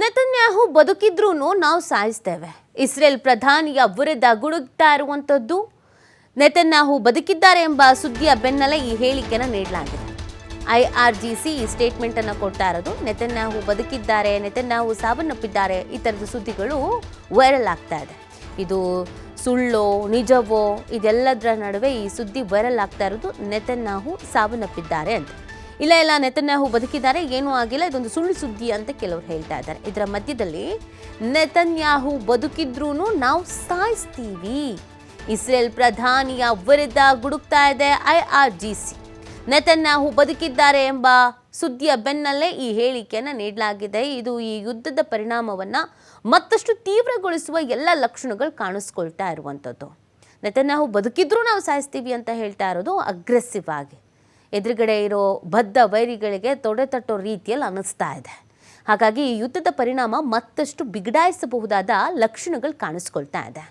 Netanyahu ಬದುಕಿದ್ರೂ ನಾವು ಸಾಯಿಸ್ತೇವೆ. Israel ಪ್ರಧಾನಿಯ ವಿರುದ್ಧ ಗುಡುಗ್ತಾ ಇರುವಂಥದ್ದು. ನೆತನ್ಯಾಹು ಬದುಕಿದ್ದಾರೆ ಎಂಬ ಸುದ್ದಿಯ ಬೆನ್ನಲ್ಲೇ ಈ ಹೇಳಿಕೆಯನ್ನು ನೀಡಲಾಗಿದೆ. IRGC ಈ ಸ್ಟೇಟ್ಮೆಂಟ್ ಅನ್ನು ಕೊಡ್ತಾ ಇರೋದು. ನೆತನ್ಯಾಹು ಬದುಕಿದ್ದಾರೆ, ನೆತನ್ಯಾಹು ಸಾವನ್ನಪ್ಪಿದ್ದಾರೆ, ಈ ಥರದ ಸುದ್ದಿಗಳು ವೈರಲ್ ಆಗ್ತಾ ಇದೆ. ಇದು ಸುಳ್ಳೋ ನಿಜವೋ ಇದೆಲ್ಲದರ ನಡುವೆ ಈ ಸುದ್ದಿ ವೈರಲ್ ಆಗ್ತಾ ಇರೋದು. ನೆತನ್ಯಾಹು ಸಾವನ್ನಪ್ಪಿದ್ದಾರೆ ಅಂತ. ಇಲ್ಲ ನೆತನ್ಯಾಹು ಬದುಕಿದ್ದಾರೆ, ಏನೂ ಆಗಿಲ್ಲ, ಇದೊಂದು ಸುಳ್ಳು ಸುದ್ದಿ ಅಂತ ಕೆಲವರು ಹೇಳ್ತಾ ಇದ್ದಾರೆ. ಇದರ ಮಧ್ಯದಲ್ಲಿ ನೆತನ್ಯಾಹು ಬದುಕಿದ್ರೂ ನಾವು ಸಾಯಿಸ್ತೀವಿ, ಇಸ್ರೇಲ್ ಪ್ರಧಾನಿಯ ವಿರುದ್ಧ ಗುಡುಕ್ತಾ ಇದೆ IRGC. ನೆತನ್ಯಾಹು ಬದುಕಿದ್ದಾರೆ ಎಂಬ ಸುದ್ದಿಯ ಬೆನ್ನಲ್ಲೇ ಈ ಹೇಳಿಕೆಯನ್ನು ನೀಡಲಾಗಿದೆ. ಇದು ಈ ಯುದ್ಧದ ಪರಿಣಾಮವನ್ನು ಮತ್ತಷ್ಟು ತೀವ್ರಗೊಳಿಸುವ ಎಲ್ಲ ಲಕ್ಷಣಗಳು ಕಾಣಿಸ್ಕೊಳ್ತಾ ಇರುವಂಥದ್ದು. ನೆತನ್ಯಾಹು ಬದುಕಿದ್ರೂ ನಾವು ಸಾಯಿಸ್ತೀವಿ ಅಂತ ಹೇಳ್ತಾ ಇರೋದು ಅಗ್ರೆಸಿವ್ ಆಗಿ ಎದುರುಗಡೆ ಇರೋ ಬದ್ಧ ವೈರಿಗಳಿಗೆ ತೊಡೆ ತಟ್ಟೋ ರೀತಿಯಲ್ಲಿ ಅನ್ನಿಸ್ತಾ ಇದೆ. ಹಾಗಾಗಿ ಈ ಯುದ್ಧದ ಪರಿಣಾಮ ಮತ್ತಷ್ಟು ಬಿಗಡಾಯಿಸಬಹುದಾದ ಲಕ್ಷಣಗಳು ಕಾಣಿಸ್ಕೊಳ್ತಾ ಇದೆ.